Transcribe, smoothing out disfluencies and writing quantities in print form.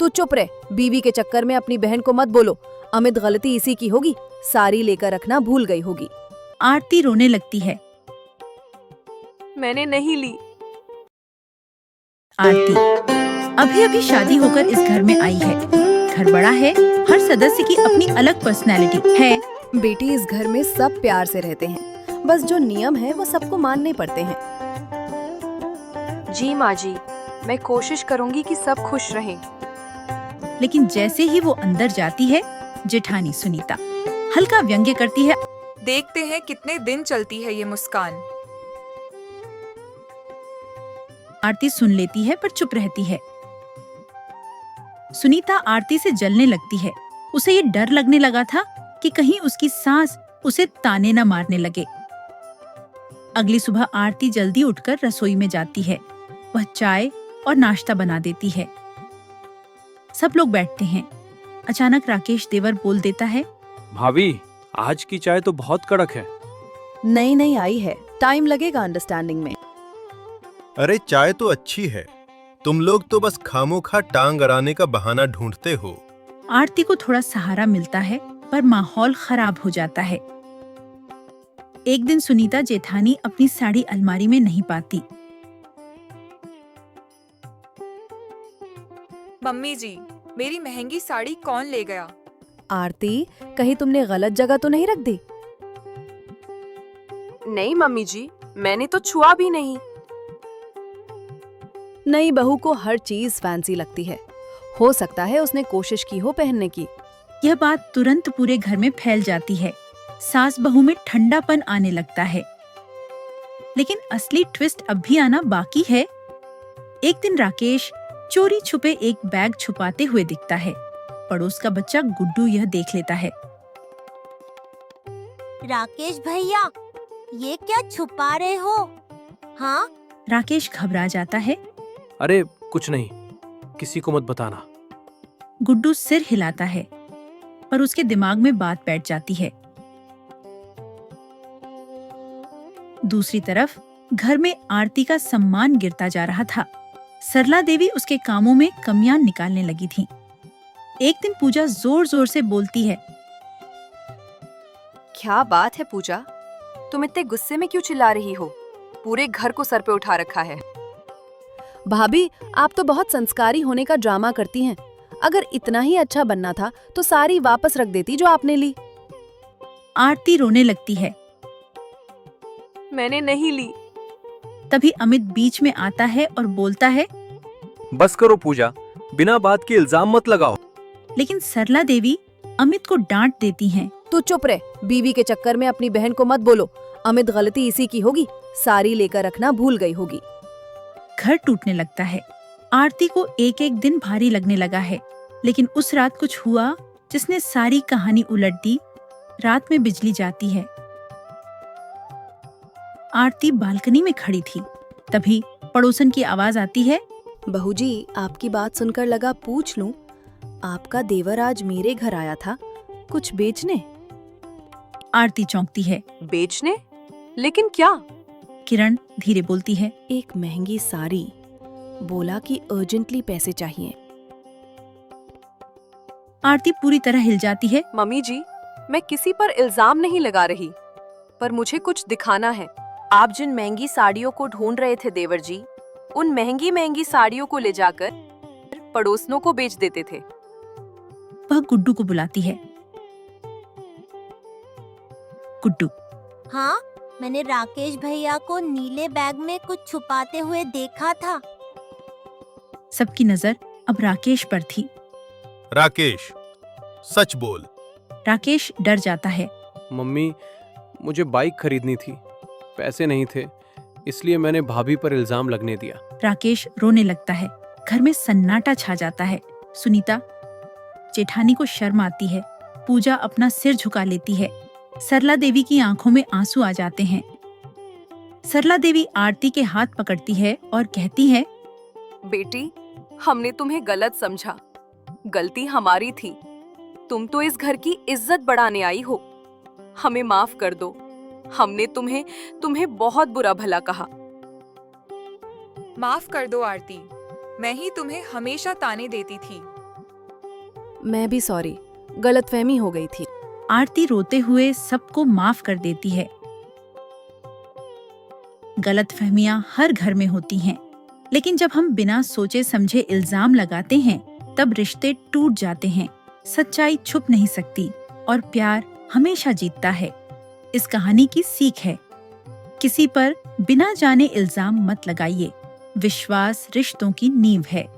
तू चुप रह, बीवी के चक्कर में अपनी बहन को मत बोलो। अमित गलती इसी की होगी, साड़ी लेकर रखना भूल गई होगी। आरती रोने लगती है। मैंने नहीं ली। आरती अभी अभी शादी होकर इस घर में आई है। घर बड़ा है, हर सदस्य की अपनी अलग पर्सनैलिटी है। बेटी, इस घर में सब प्यार से रहते हैं, बस जो नियम है वो सबको मानने पड़ते हैं। जी माँ जी, मैं कोशिश करूंगी कि सब खुश रहें। लेकिन जैसे ही वो अंदर जाती है, जेठानी सुनीता हल्का व्यंग्य करती है। देखते हैं कितने दिन चलती है ये मुस्कान। आरती सुन लेती है पर चुप रहती है। सुनीता आरती से जलने लगती है। उसे ये डर लगने लगा था कि कहीं उसकी सास उसे ताने न मारने लगे। अगली सुबह आरती जल्दी उठकर रसोई में जाती है। वह चाय और नाश्ता बना देती है। सब लोग बैठते हैं। अचानक राकेश देवर बोल देता है, भाभी, आज की चाय तो बहुत कड़क है। नई आई है, टाइम लगेगा अंडरस्टैंडिंग में। अरे चाय तो अच्छी है, तुम लोग तो बस खामोखा टांग अड़ाने का बहाना ढूंढते हो। आरती को थोड़ा सहारा मिलता है पर माहौल खराब हो जाता है। एक दिन सुनीता जेठानी अपनी साड़ी अलमारी में नहीं पाती। मम्मी जी, मेरी महंगी साड़ी कौन ले गया? आरती, कहीं तुमने गलत जगह तो नहीं रख दी? नहीं मम्मी जी, मैंने तो छुआ भी नहीं। नई बहू को हर चीज फैंसी लगती है। हो सकता है उसने कोशिश की हो पहनने की। यह बात तुरंत पूरे घर में फैल जाती है। सास बहू में ठंडापन आने लगता है। लेकिन असली ट्विस्ट अब भी आना बाकी है। एक दिन राकेश चोरी छुपे एक बैग छुपाते हुए दिखता है। पड़ोस का बच्चा गुड्डू यह देख लेता है। राकेश भैया, ये क्या छुपा रहे हो? हाँ? राकेश घबरा जाता है। अरे कुछ नहीं, किसी को मत बताना। गुड्डू सिर हिलाता है, पर उसके दिमाग में बात बैठ जाती है। दूसरी तरफ घर में आरती का सम्मान गिरता जा रहा था। सरला देवी उसके कामों में कमियां निकालने लगी थीं। एक दिन पूजा जोर जोर से बोलती है, क्या बात है पूजा, तुम इतने गुस्से में क्यों चिल्ला रही हो? पूरे घर को सर पे उठा रखा है। भाभी, आप तो बहुत संस्कारी होने का ड्रामा करती हैं। अगर इतना ही अच्छा बनना था तो साड़ी वापस रख देती जो आपने ली। आरती रोने लगती है। मैंने नहीं ली। तभी अमित बीच में आता है और बोलता है, बस करो पूजा, बिना बात के इल्जाम मत लगाओ। लेकिन सरला देवी अमित को डांट देती हैं। तू चुप रह, बीवी के चक्कर में अपनी बहन को मत बोलो। अमित गलती इसी की होगी, साड़ी लेकर रखना भूल गई होगी। घर टूटने लगता है। आरती को एक एक दिन भारी लगने लगा है। लेकिन उस रात कुछ हुआ जिसने सारी कहानी उलट दी। रात में बिजली जाती है। आरती बालकनी में खड़ी थी। तभी पड़ोसन की आवाज आती है, बहू जी, आपकी बात सुनकर लगा पूछ लूं, आपका देवर आज मेरे घर आया था, कुछ बेचने? आरती चौंकती है। बेचने? लेकिन क्या? किरण धीरे बोलती है, एक महंगी साड़ी। बोला कि अर्जेंटली पैसे चाहिए। आरती पूरी तरह हिल जाती है। मम्मी जी, मैं किसी पर इल्जाम नहीं लगा रही, पर मुझे कुछ दिखाना है। आप जिन महंगी साड़ियों को ढूंढ रहे थे देवर जी, उन महंगी महंगी साड़ियों को ले जाकर पड़ोसनों को बेच देते थे। वह गुड्डू को बुलाती है। गुड्डू, हाँ, मैंने राकेश भैया को नीले बैग में कुछ छुपाते हुए देखा था। सबकी नजर अब राकेश पर थी। राकेश, सच बोल। राकेश डर जाता है। मम्मी, मुझे बाइक खरीदनी थी, पैसे नहीं थे, इसलिए मैंने भाभी पर इल्जाम लगने दिया। राकेश रोने लगता है। घर में सन्नाटा छा जाता है। सुनीता जेठानी को शर्म आती है। पूजा अपना सिर झुका लेती है। सरला देवी की आंखों में आंसू आ जाते हैं। सरला देवी आरती के हाथ पकड़ती है और कहती है, बेटी, हमने तुम्हें गलत समझा, गलती हमारी थी। तुम तो इस घर की इज्जत बढ़ाने आई हो, हमें माफ कर दो। हमने तुम्हें बहुत बुरा भला कहा। माफ कर दो आरती, मैं ही तुम्हें हमेशा ताने देती थी। मैं भी सॉरी, गलतफहमी हो गई थी। आरती रोते हुए सबको माफ कर देती है। गलतफहमियां हर घर में होती हैं, लेकिन जब हम बिना सोचे समझे इल्जाम लगाते हैं तब रिश्ते टूट जाते हैं। सच्चाई छुप नहीं सकती और प्यार हमेशा जीतता है। इस कहानी की सीख है, किसी पर बिना जाने इल्जाम मत लगाइए। विश्वास रिश्तों की नींव है।